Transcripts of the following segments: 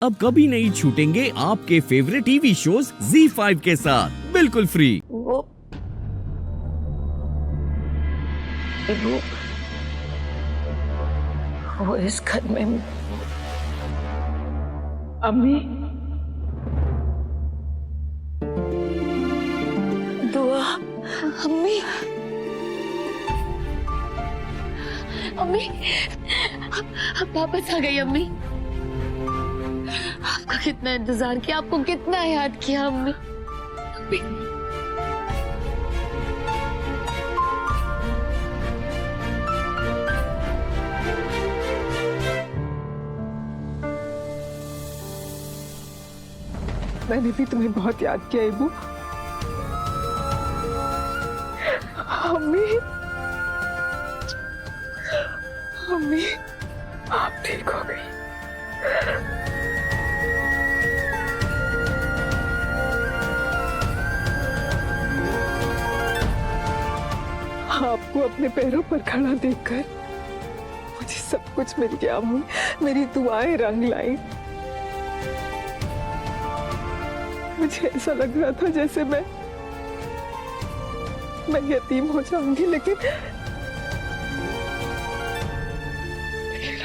अब कभी नहीं छूटेंगे आपके फेवरेट टीवी शोज ZEE5 के साथ बिल्कुल फ्री। वो इस घर में अम्मी, दुआ। अम्मी, अम्मी, अब वापस आ गई अम्मी। आपका कितना इंतजार किया, आपको कितना याद किया अम्मी। अम्मी, मैंने भी तुम्हें बहुत याद किया इबू। अम्मी, अम्मी, आप ठीक हो गई। आपको अपने पैरों पर खड़ा देखकर मुझे सब कुछ मिल गया अम्मी। मेरी दुआएं रंग लाई। मुझे ऐसा लग रहा था जैसे मैं यतीम हो जाऊंगी, लेकिन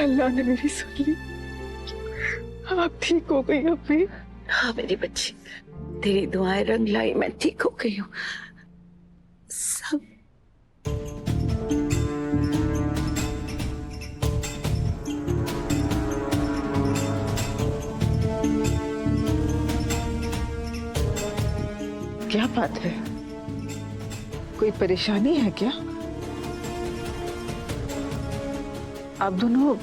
अल्लाह ने मेरी सुन ली। आप ठीक हो गई अम्मी? हाँ मेरी बच्ची, तेरी दुआएं रंग लाई, मैं ठीक हो गई हूँ। सब क्या बात है? कोई परेशानी है क्या? आप दोनों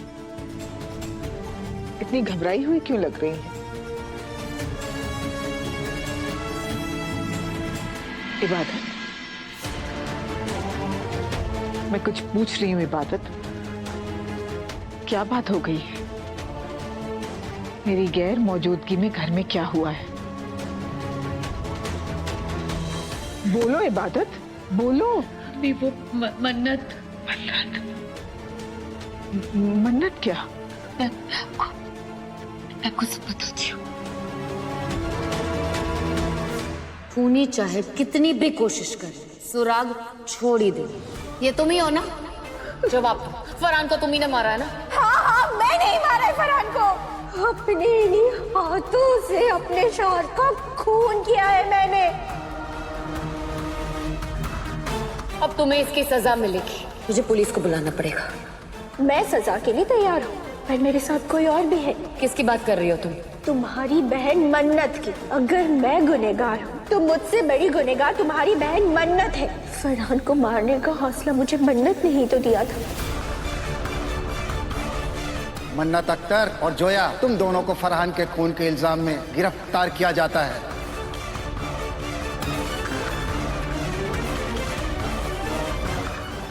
इतनी घबराई हुई क्यों लग रही हैं? इबादत, मैं कुछ पूछ रही हूँ इबादत, क्या बात हो गई है? मेरी गैर मौजूदगी में घर में क्या हुआ है? बोलो इबादत, बोलो। भी वो मन्नत। मन्नत क्या? मैं आपको सब बताती हूँ। खूनी चाहे कितनी भी कोशिश करे, सुराग छोड़ ही दे। ये तुम ही हो ना? जवाब दो। फरहान को तुम ही ने मारा है ना? हाँ, मैं नहीं मारा है फरहान को। अपने इन्हीं हाथों से अपने शौहर का खून किया है मैंने। अब तुम्हें इसकी सजा मिलेगी। मुझे पुलिस को बुलाना पड़ेगा। मैं सजा के लिए तैयार हूँ, पर मेरे साथ कोई और भी है। किसकी बात कर रही हो तुम? तुम्हारी बहन मन्नत की। अगर मैं गुनहगार हूँ तो मुझसे बड़ी गुनहगार तुम्हारी बहन मन्नत है। फरहान को मारने का हौसला मुझे मन्नत ने ही तो दिया था। मन्नत अख्तर और जोया, तुम दोनों को फरहान के खून के इल्जाम में गिरफ्तार किया जाता है।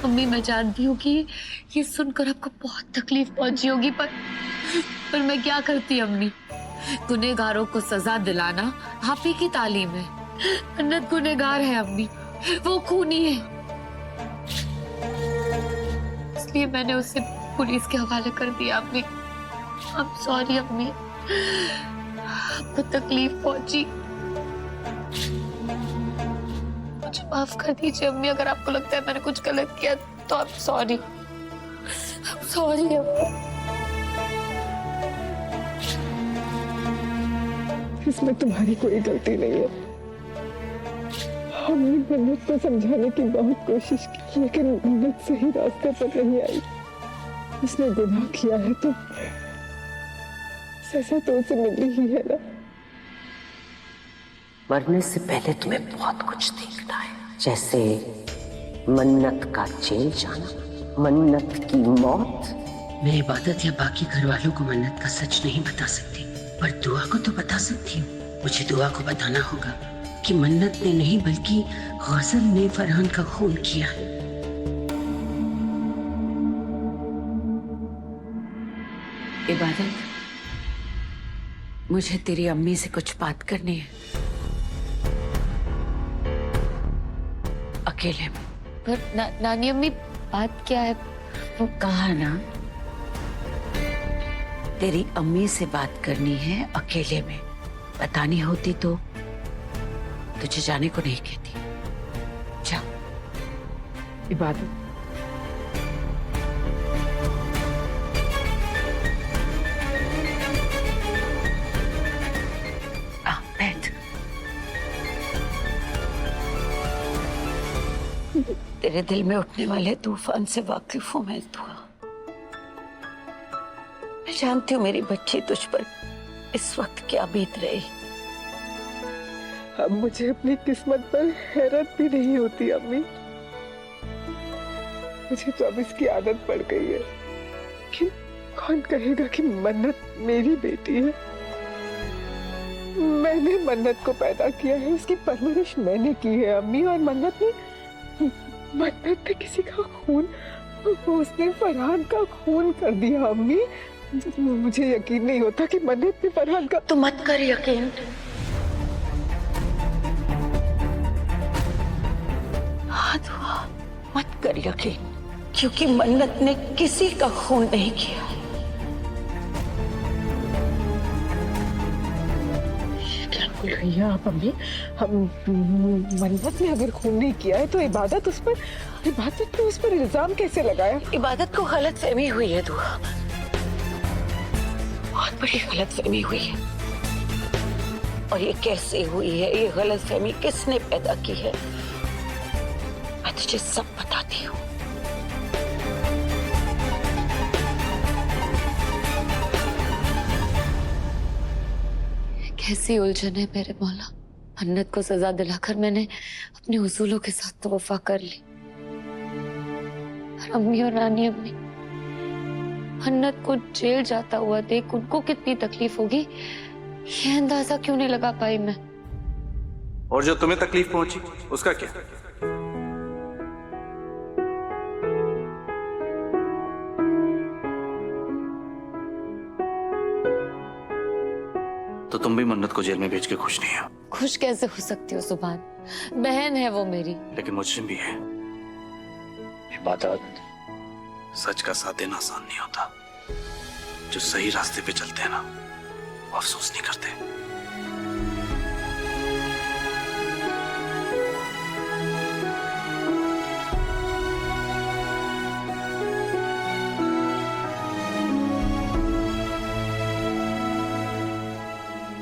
मम्मी, मैं जानती हूँ कि ये सुनकर आपको बहुत तकलीफ पहुंची होगी, पर मैं क्या करती अम्मी। गुनहगारों को सजा दिलाना आप ही की तालीम है। मन्नत गुनहगार है अम्मी, वो खूनी है, इसलिए मैंने उसे पुलिस के हवाले कर दिया अम्मी। I'm सॉरी अम्मी, आपको तकलीफ पहुंची। मुझे माफ कर दीजिए अम्मी, अगर आपको लगता है मैंने कुछ गलत किया तो आप सॉरी। सॉरी अम्मी। इसमें तुम्हारी कोई गलती नहीं है। हमने मन्नत को समझाने की बहुत कोशिश की, लेकिन मन्नत सही रास्ते पर नहीं आई। उसने गुनाह किया है तो सजा तो उसे मिली ही है ना। मरने से पहले तुम्हें बहुत कुछ देखना है, जैसे मन्नत का जेल जाना, मन्नत की मौत। मैं इबादत या बाकी घर वालों को मन्नत का सच नहीं बता सकती, पर दुआ को तो बता सकती हूँ। मुझे दुआ को बताना होगा कि मन्नत ने नहीं बल्कि गजल ने फरहान का खून किया है। इबादत, मुझे तेरी अम्मी से कुछ बात करनी है, अकेले में। पर नानी अम्मी, बात क्या है? वो कहा ना तेरी अम्मी से बात करनी है अकेले में। बतानी होती तो तुझे जाने को नहीं कहती। जा। इबादत, बैठ। तेरे दिल में उठने वाले तूफान से वाकिफ हूं मैं दुआ। मैं जानती हूँ मेरी बच्ची तुझ पर इस वक्त क्या बीत रही। अब मुझे अपनी किस्मत पर हैरत भी नहीं होती अम्मी। मुझे तो अब इसकी आदत पड़ गई है कि कौन कहेगा कि मन्नत मेरी बेटी है। मैंने मन्नत को पैदा किया है, उसकी परवरिश मैंने की है अम्मी। और मन्नत ने किसी का खून, उसने फरहान का खून कर दिया अम्मी। मुझे यकीन नहीं होता कि मन्नत ने फरहान का। तू मत कर यकीन। हाँ दुआ, मत कर यकीन, क्योंकि मन्नत ने किसी का खून नहीं किया। क्या बोल रही हैं आप अम्मी? हम मन्नत ने अगर खून नहीं किया है तो इबादत ने उस पर इल्जाम कैसे लगाया? इबादत को गलतफहमी हुई है दुआ, बहुत बड़ी गलतफहमी हुई है। और ये कैसे हुई है, ये गलतफहमी किसने पैदा की है, मैं तुझे सब बताती हूँ। कैसी उलझन है मेरे मौला। मन्नत को सजा दिलाकर मैंने अपने उसूलों के साथ तो वफा कर ली, और अम्मी और नानी अम्मी मन्नत को जेल जाता हुआ देख उनको कितनी तकलीफ होगी ये अंदाजा क्यों नहीं लगा पाई मैं। और जो तुम्हें तकलीफ पहुंची उसका क्या? तो तुम भी मन्नत को जेल में भेज के खुश नहीं हो? खुश कैसे हो सकती हो सुभान, बहन है वो मेरी। लेकिन मुझसे भी है। इबादत, सच का साथ देना आसान नहीं होता। जो सही रास्ते पे चलते हैं ना, वो अफसोस नहीं करते।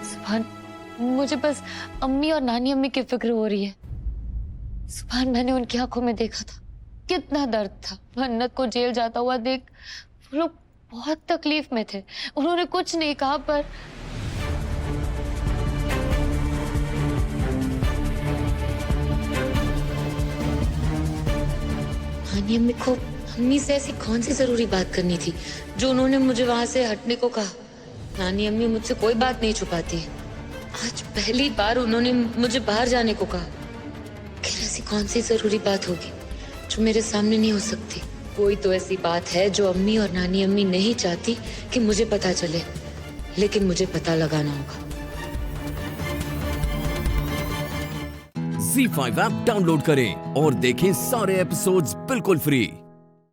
सुभान, मुझे बस अम्मी और नानी अम्मी की फिक्र हो रही है। सुभान, मैंने उनकी आंखों में देखा था कितना दर्द था। मन्नत को जेल जाता हुआ देख वो लोग बहुत तकलीफ में थे। उन्होंने कुछ नहीं कहा, पर नानी अम्मी को अम्मी से ऐसी कौन सी जरूरी बात करनी थी जो उन्होंने मुझे वहां से हटने को कहा। नानी अम्मी मुझसे कोई बात नहीं छुपाती है। आज पहली बार उन्होंने मुझे बाहर जाने को कहा। फिर ऐसी कौन सी जरूरी बात होगी जो मेरे सामने नहीं हो सकती। कोई तो ऐसी बात है जो अम्मी और नानी अम्मी नहीं चाहती कि मुझे पता चले, लेकिन मुझे पता लगाना होगा। Z5 ऐप डाउनलोड करें और देखें सारे एपिसोड्स बिल्कुल फ्री।